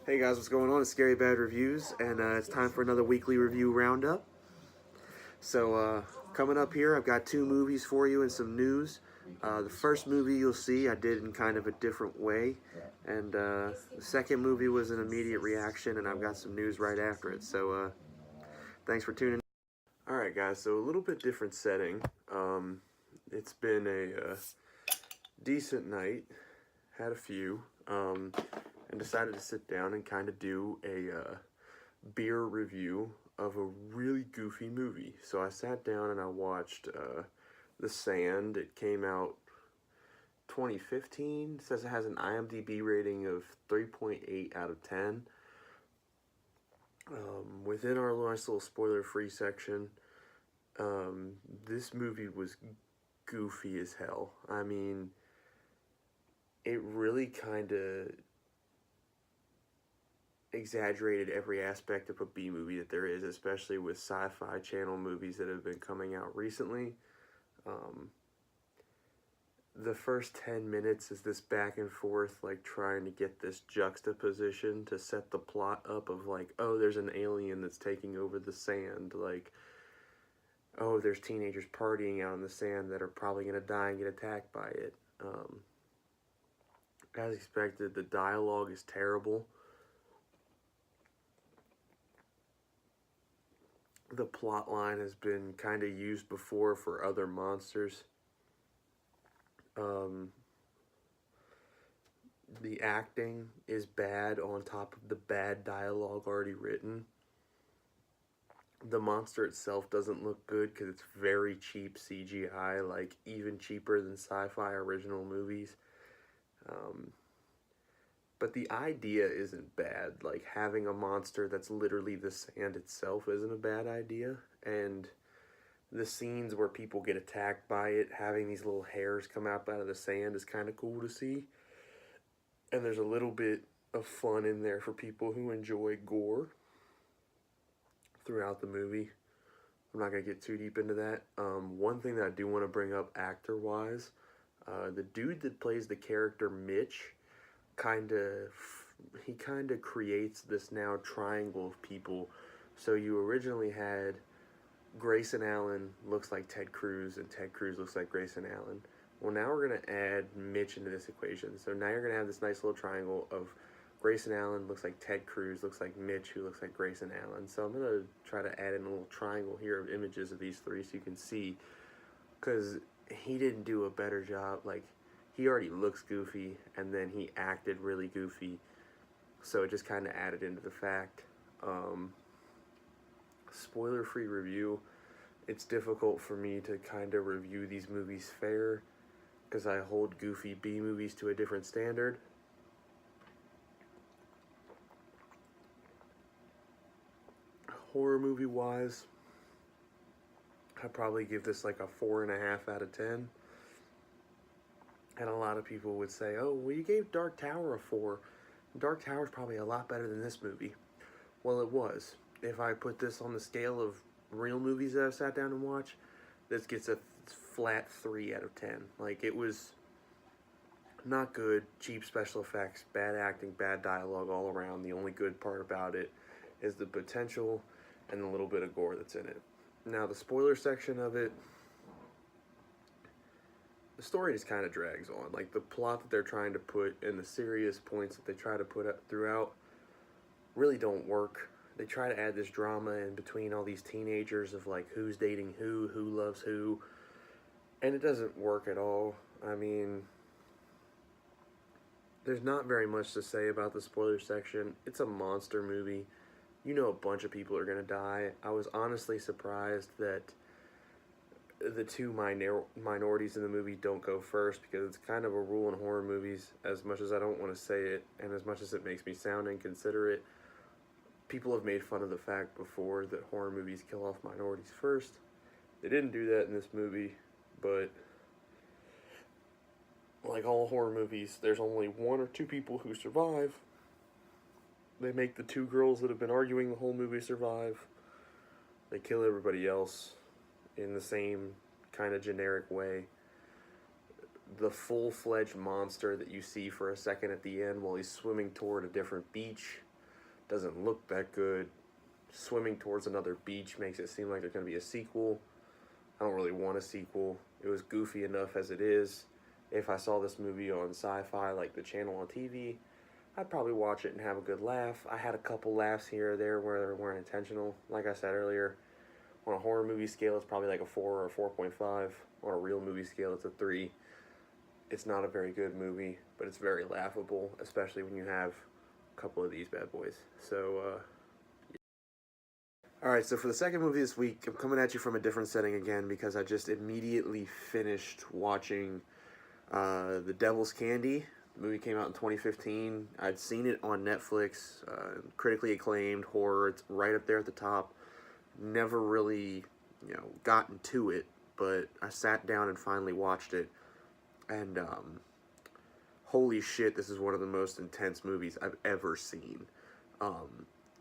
Hey guys, what's going on? It's Scary Bad Reviews, and it's time for another weekly review roundup. So, coming up here, I've got two movies for you and some news. The first movie you'll see I did in kind of a different way, and the second movie was an immediate reaction, and I've got some news right after it. So, thanks for tuning in. Alright, guys, so a little bit different setting. It's been a decent night, had a few. And decided to sit down and kind of do a beer review of a really goofy movie. So I sat down and I watched The Sand. It came out 2015. It says it has an IMDb rating of 3.8 out of 10. Within our nice little spoiler-free section, this movie was goofy as hell. I mean, it really kind of exaggerated every aspect of a B movie that there is, especially with sci-fi channel movies that have been coming out recently. The first 10 minutes is this back and forth, like trying to get this juxtaposition to set the plot up of like, oh, there's an alien that's taking over the sand, like, oh, there's teenagers partying out in the sand that are probably going to die and get attacked by it. As expected, the dialogue is terrible. The plot line has been kind of used before for other monsters. The acting is bad on top of the bad dialogue already written. The monster itself doesn't look good because it's very cheap CGI, like even cheaper than sci-fi original movies. But the idea isn't bad. Like, having a monster that's literally the sand itself isn't a bad idea. And the scenes where people get attacked by it, having these little hairs come out of the sand is kind of cool to see. And there's a little bit of fun in there for people who enjoy gore throughout the movie. I'm not going to get too deep into that. One thing that I do want to bring up actor-wise, the dude that plays the character Mitch, he kind of creates this now triangle of people. So you originally had Grayson Allen looks like Ted Cruz, and Ted Cruz looks like Grayson Allen. Well, now we're going to add Mitch into this equation. So now you're going to have this nice little triangle of Grayson Allen looks like Ted Cruz, looks like Mitch, who looks like Grayson Allen. So I'm going to try to add in a little triangle here of images of these three so you can see. Because he didn't do a better job. Like, he already looks goofy, and then he acted really goofy. So it just kind of added into the fact. Spoiler-free review. It's difficult for me to kind of review these movies fair because I hold goofy B movies to a different standard. Horror movie wise, I'd probably give this like a 4.5 out of 10. And a lot of people would say, oh, well, you gave Dark Tower a 4. Dark Tower's probably a lot better than this movie. Well, it was. If I put this on the scale of real movies that I've sat down and watched, this gets a flat 3 out of 10. Like, it was not good, cheap special effects, bad acting, bad dialogue all around. The only good part about it is the potential and the little bit of gore that's in it. Now, the spoiler section of it, the story just kind of drags on. Like, the plot that they're trying to put and the serious points that they try to put up throughout really don't work. They try to add this drama in between all these teenagers of, like, who's dating who loves who, and it doesn't work at all. I mean, there's not very much to say about the spoiler section. It's a monster movie. You know a bunch of people are going to die. I was honestly surprised that the two minorities in the movie don't go first, because it's kind of a rule in horror movies, as much as I don't want to say it, and as much as it makes me sound inconsiderate. People have made fun of the fact before that horror movies kill off minorities first. They didn't do that in this movie, but like all horror movies, there's only 1 or 2 people who survive. They make the 2 girls that have been arguing the whole movie survive. They kill everybody else in the same kind of generic way. The full-fledged monster that you see for a second at the end while he's swimming toward a different beach, doesn't look that good. Swimming towards another beach makes it seem like there's going to be a sequel. I don't really want a sequel. It was goofy enough as it is. If I saw this movie on Sci-Fi, like the channel on TV, I'd probably watch it and have a good laugh. I had a couple laughs here or there where they weren't intentional. Like I said earlier, on a horror movie scale, it's probably like a 4 or a 4.5. On a real movie scale, it's a 3. It's not a very good movie, but it's very laughable, especially when you have a couple of these bad boys. So, Alright, so for the second movie this week, I'm coming at you from a different setting again because I just immediately finished watching The Devil's Candy. The movie came out in 2015. I'd seen it on Netflix, critically acclaimed horror. It's right up there at the top. Never really, gotten to it, but I sat down and finally watched it. And, holy shit, this is one of the most intense movies I've ever seen.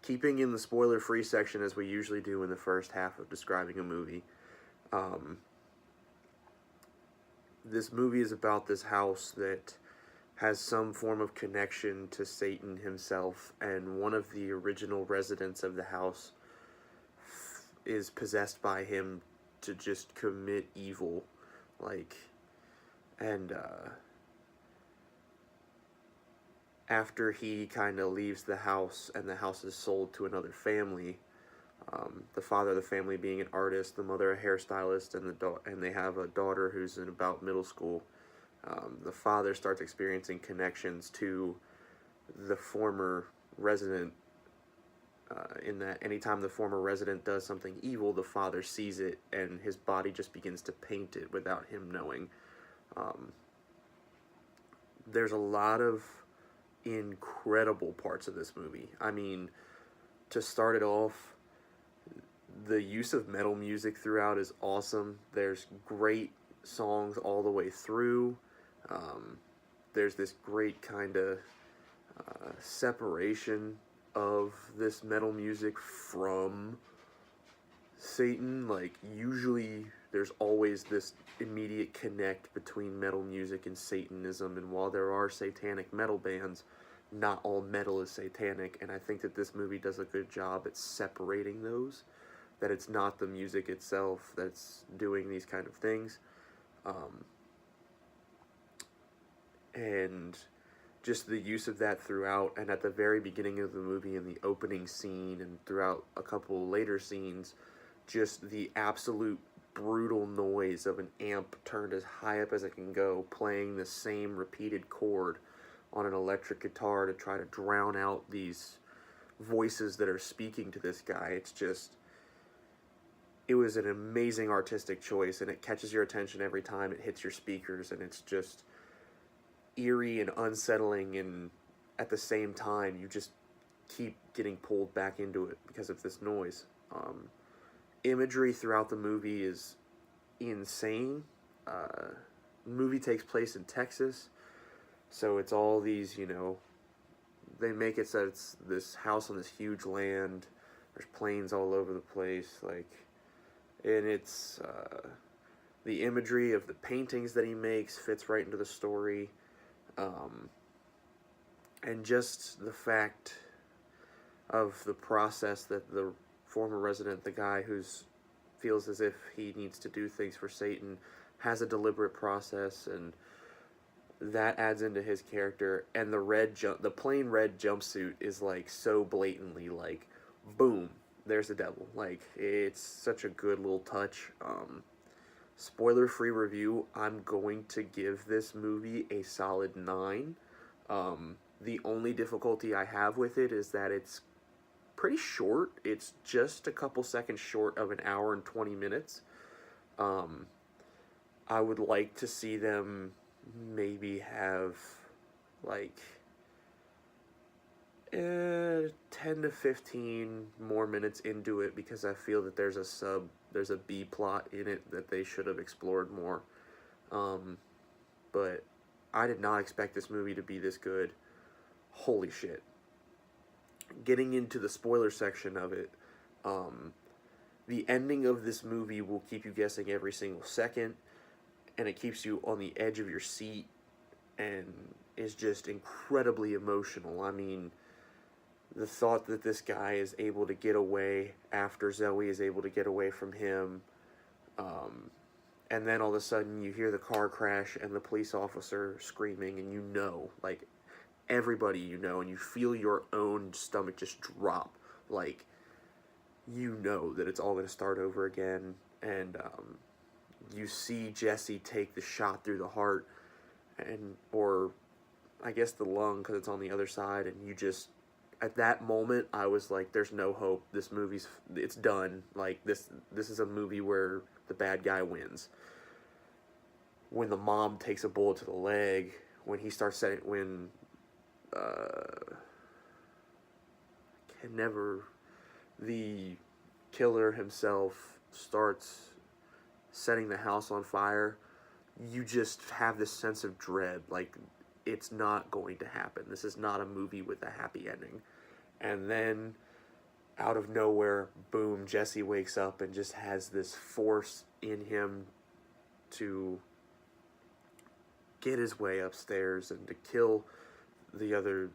Keeping in the spoiler-free section as we usually do in the first half of describing a movie, this movie is about this house that has some form of connection to Satan himself, and one of the original residents of the house is possessed by him to just commit evil, after he kind of leaves the house and the house is sold to another family, the father of the family being an artist, the mother a hairstylist, and they have a daughter who's in about middle school. The father starts experiencing connections to the former resident, in that anytime the former resident does something evil, the father sees it and his body just begins to paint it without him knowing. There's a lot of incredible parts of this movie. I mean, to start it off, the use of metal music throughout is awesome. There's great songs all the way through. There's this great kind of separation of this metal music from Satan. Like, usually there's always this immediate connect between metal music and Satanism, and while there are satanic metal bands, not all metal is satanic, and I think that this movie does a good job at separating those, that it's not the music itself that's doing these kind of things. And just the use of that throughout, and at the very beginning of the movie, in the opening scene, and throughout a couple later scenes, just the absolute brutal noise of an amp turned as high up as it can go, playing the same repeated chord on an electric guitar to try to drown out these voices that are speaking to this guy. It was an amazing artistic choice, and it catches your attention every time it hits your speakers, and it's just eerie and unsettling, and at the same time you just keep getting pulled back into it because of this noise. Imagery throughout the movie is insane. The movie takes place in Texas, so it's all these, they make it so it's this house on this huge land. There's planes all over the place, and it's, the imagery of the paintings that he makes fits right into the story. And just the fact of the process that the former resident, the guy who's feels as if he needs to do things for Satan, has a deliberate process, and that adds into his character. And the plain red jumpsuit is so blatantly boom, there's the devil. It's such a good little touch. Spoiler-free review, I'm going to give this movie a solid 9. The only difficulty I have with it is that it's pretty short. It's just a couple seconds short of an hour and 20 minutes. I would like to see them maybe have 10 to 15 more minutes into it, because I feel that there's a B plot in it that they should have explored more. But I did not expect this movie to be this good. Holy shit. Getting into the spoiler section of it, the ending of this movie will keep you guessing every single second, and it keeps you on the edge of your seat, and is just incredibly emotional. I mean, the thought that this guy is able to get away after Zoe is able to get away from him, and then all of a sudden you hear the car crash and the police officer screaming, and like, everybody and you feel your own stomach just drop, like, that it's all going to start over again, and you see Jesse take the shot through the heart, or I guess the lung, because it's on the other side, and at that moment, I was like, there's no hope. It's done. Like, this is a movie where the bad guy wins. When the mom takes a bullet to the leg, when he starts setting, the killer himself starts setting the house on fire, you just have this sense of dread, like, it's not going to happen. This is not a movie with a happy ending. And then, out of nowhere, boom, Jesse wakes up and just has this force in him to get his way upstairs and to kill the other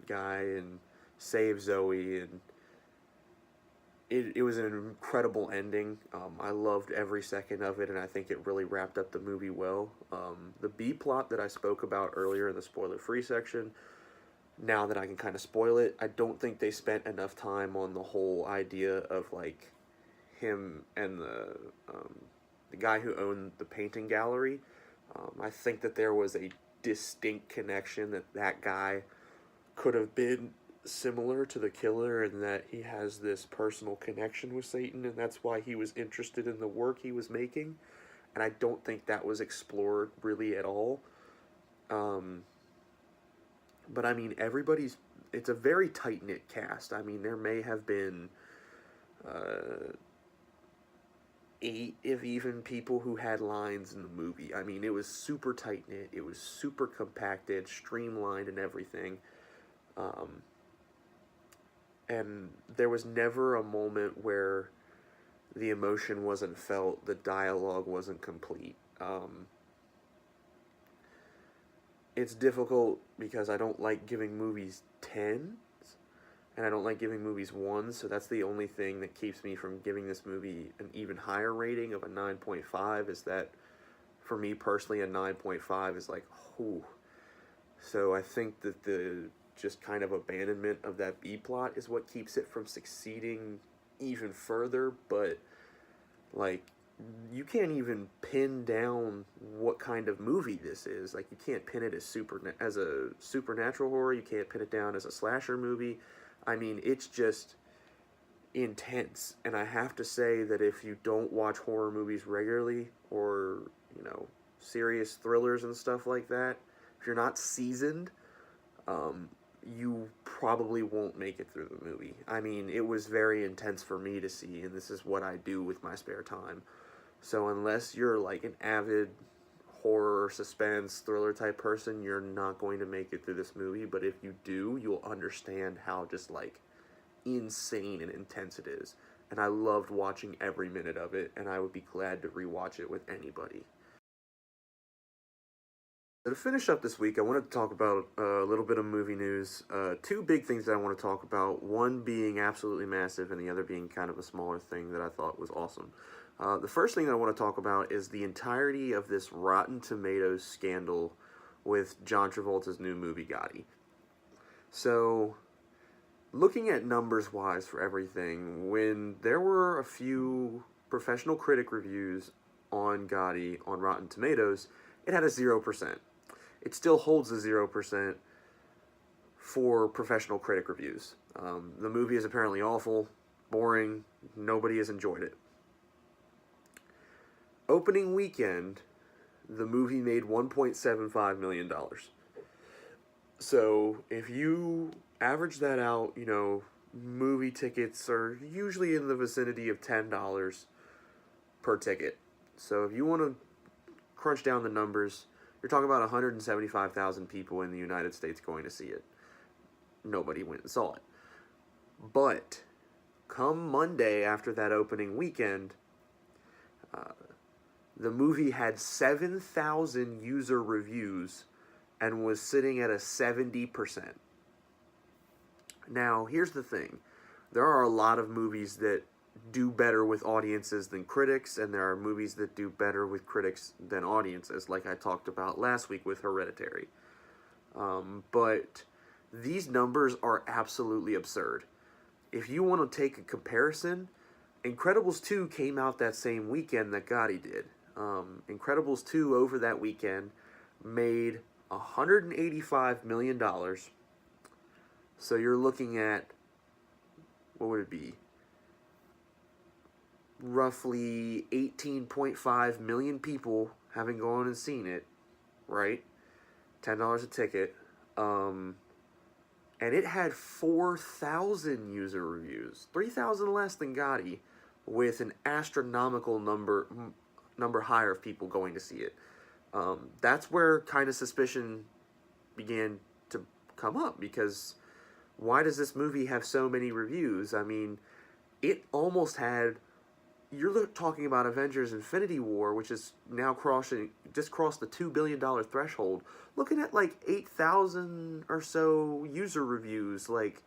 guy and save Zoe, and it was an incredible ending. I loved every second of it, and I think it really wrapped up the movie well. The B plot that I spoke about earlier in the spoiler-free section, now that I can kind of spoil it, I don't think they spent enough time on the whole idea of, like, him and the guy who owned the painting gallery. I think that there was a distinct connection that guy could have been similar to the killer, and that he has this personal connection with Satan, and that's why he was interested in the work he was making. And I don't think that was explored really at all. But I mean, it's a very tight-knit cast. I mean, there may have been 8, if even, people who had lines in the movie. I mean, it was super tight-knit, it was super compacted, streamlined, and everything. And there was never a moment where the emotion wasn't felt, the dialogue wasn't complete. It's difficult because I don't like giving movies 10s, and I don't like giving movies 1s, so that's the only thing that keeps me from giving this movie an even higher rating of a 9.5, is that, for me personally, a 9.5 is like, whew. So I think that the just kind of abandonment of that B plot is what keeps it from succeeding even further, but, like, you can't even pin down what kind of movie this is. Like, you can't pin it as a supernatural horror, you can't pin it down as a slasher movie. I mean, it's just intense, and I have to say that if you don't watch horror movies regularly, or, serious thrillers and stuff like that, if you're not seasoned, you probably won't make it through the movie. I mean, it was very intense for me to see, and this is what I do with my spare time. So unless you're, like, an avid horror, suspense, thriller type person, you're not going to make it through this movie. But if you do, you'll understand how just, like, insane and intense it is. And I loved watching every minute of it, and I would be glad to rewatch it with anybody. So to finish up this week, I wanted to talk about a little bit of movie news. 2 big things that I want to talk about, one being absolutely massive and the other being kind of a smaller thing that I thought was awesome. The first thing that I want to talk about is the entirety of this Rotten Tomatoes scandal with John Travolta's new movie, Gotti. So, looking at numbers-wise for everything, when there were a few professional critic reviews on Gotti on Rotten Tomatoes, it had a 0%. It still holds a 0% for professional critic reviews. The movie is apparently awful, boring, nobody has enjoyed it. Opening weekend, the movie made $1.75 million. So, if you average that out, movie tickets are usually in the vicinity of $10 per ticket. So, if you want to crunch down the numbers, you're talking about 175,000 people in the United States going to see it. Nobody went and saw it. But, come Monday after that opening weekend, the movie had 7,000 user reviews and was sitting at a 70%. Now, here's the thing. There are a lot of movies that do better with audiences than critics, and there are movies that do better with critics than audiences, like I talked about last week with Hereditary. But these numbers are absolutely absurd. If you want to take a comparison, Incredibles 2 came out that same weekend that Gotti did. Incredibles 2 over that weekend made $185 million. So you're looking at, what would it be? Roughly 18.5 million people having gone and seen it, right? $10 a ticket. And it had 4,000 user reviews, 3,000 less than Gotti, with an astronomical number higher of people going to see it. That's where kind of suspicion began to come up, because why does this movie have so many reviews? I mean, it almost had, you're talking about Avengers Infinity War, which is now just crossed the $2 billion threshold, looking at like 8,000 or so user reviews. Like,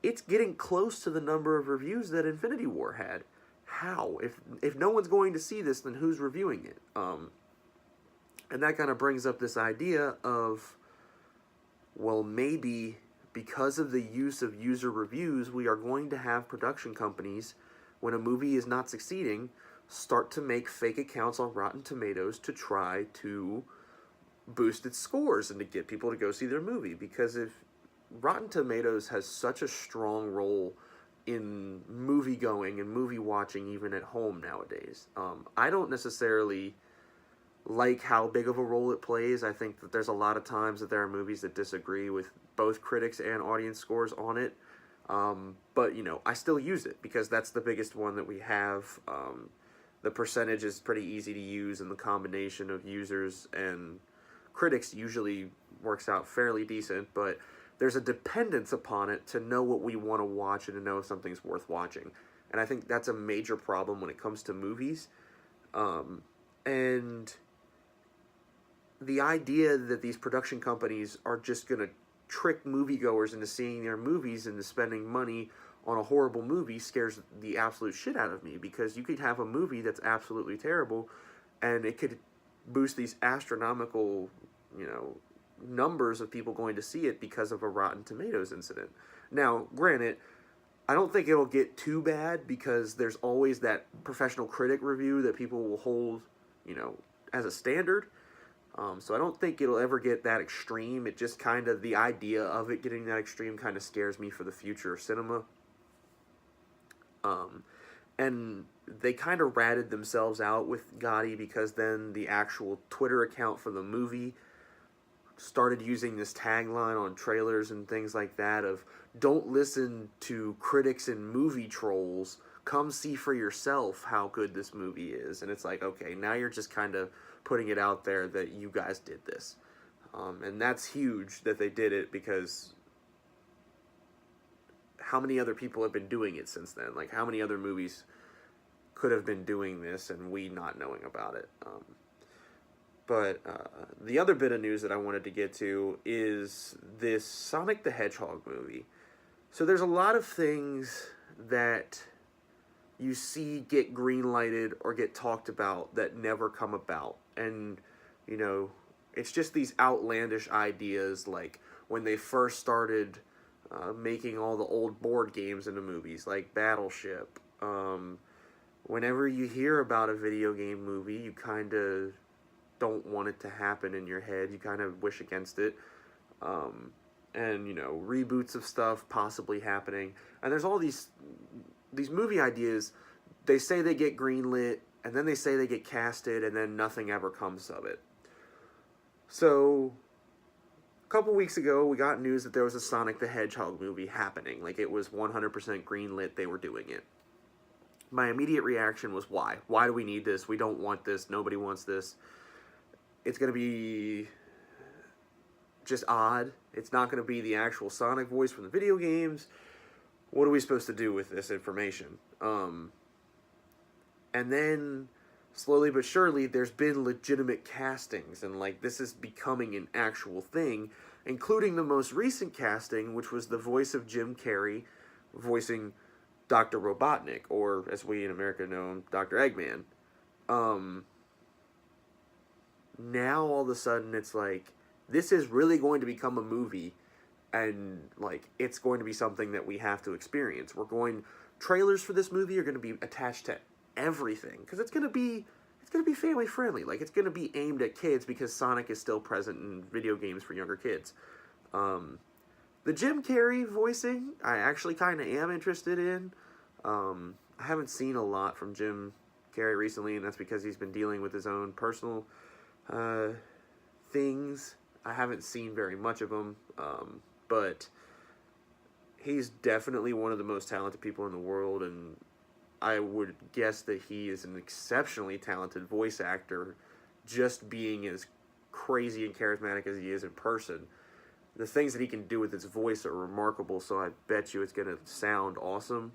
it's getting close to the number of reviews that Infinity War had. How? If no one's going to see this, then who's reviewing it? And that kind of brings up this idea of, well, maybe because of the use of user reviews, we are going to have production companies, when a movie is not succeeding, start to make fake accounts on Rotten Tomatoes to try to boost its scores and to get people to go see their movie. Because if Rotten Tomatoes has such a strong role in movie going and movie watching, even at home nowadays, I don't necessarily like how big of a role it plays. I think that there's a lot of times that there are movies that disagree with both critics and audience scores on it. But, you know, I still use it because that's the biggest one that we have. The percentage is pretty easy to use, and the combination of users and critics usually works out fairly decent, but there's a dependence upon it to know what we want to watch and to know if something's worth watching. And I think that's a major problem when it comes to movies. And the idea that these production companies are just going to trick moviegoers into seeing their movies and into spending money on a horrible movie scares the absolute shit out of me, because you could have a movie that's absolutely terrible and it could boost these astronomical, you know, numbers of people going to see it because of a Rotten Tomatoes incident. Now, granted, I don't think it'll get too bad, because there's always that professional critic review that people will hold, you know, as a standard. So I don't think it'll ever get that extreme. It just kind of, the idea of it getting that extreme kind of scares me for the future of cinema. And they kind of ratted themselves out with Gotti, because then the actual Twitter account for the movie started using this tagline on trailers and things like that of, don't listen to critics and movie trolls, come see for yourself how good this movie is. And it's like, okay, now you're just kind of putting it out there that you guys did this. And that's huge that they did it, because how many other people have been doing it since then? Like, how many other movies could have been doing this and we not knowing about it? But the other bit of news that I wanted to get to is this Sonic the Hedgehog movie. So there's a lot of things that you see get green-lighted or get talked about that never come about. And, you know, it's just these outlandish ideas, like when they first started making all the old board games into movies, like Battleship. Whenever you hear about a video game movie, you kind of don't want it to happen in your head. You kind of wish against it. And, you know, reboots of stuff possibly happening. And there's all these movie ideas. They say they get greenlit, and then they say they get casted, and then nothing ever comes of it. So a couple weeks ago, we got news that there was a Sonic the Hedgehog movie happening. Like, it was 100% greenlit. They were doing it. My immediate reaction was, why? Why do we need this? We don't want this. Nobody wants this. It's going to be just odd. It's not going to be the actual Sonic voice from the video games. What are we supposed to do with this information? And then, slowly but surely, there's been legitimate castings, and, like, this is becoming an actual thing. including the most recent casting, which was the voice of Jim Carrey voicing Dr. Robotnik, or as we in America know him, Dr. Eggman. Now all of a sudden it's like, this is really going to become a movie, and like it's going to be something that we have to experience. Trailers for this movie are going to be attached to everything, because it's going to be family friendly. Like, it's going to be aimed at kids because Sonic is still present in video games for younger kids. The Jim Carrey voicing, I actually kind of am interested in. I haven't seen a lot from Jim Carrey recently, and that's because he's been dealing with his own personal things. I haven't seen very much of him, but he's definitely one of the most talented people in the world, and I would guess that he is an exceptionally talented voice actor, just being as crazy and charismatic as he is in person. The things that he can do with his voice are remarkable, so I bet you it's going to sound awesome.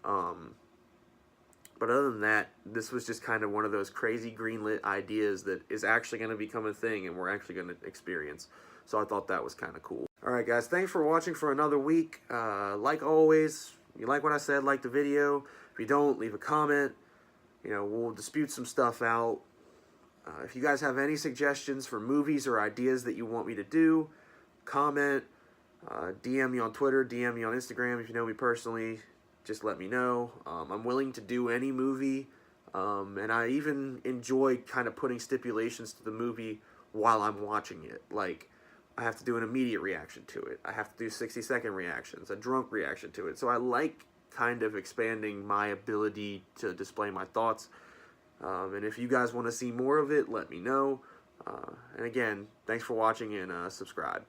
But other than that, this was just kind of one of those crazy greenlit ideas that is actually going to become a thing and we're actually going to experience. So I thought that was kind of cool. Alright guys, thanks for watching for another week. Like always, if you like what I said, like the video. If you don't, leave a comment. You know, we'll dispute some stuff out. If you guys have any suggestions for movies or ideas that you want me to do, comment, DM me on Twitter, DM me on Instagram. If you know me personally, just let me know. I'm willing to do any movie, and I even enjoy kind of putting stipulations to the movie while I'm watching it. Like, I have to do an immediate reaction to it. I have to do 60-second reactions, a drunk reaction to it. So I like kind of expanding my ability to display my thoughts. And if you guys want to see more of it, let me know. And again, thanks for watching, and subscribe.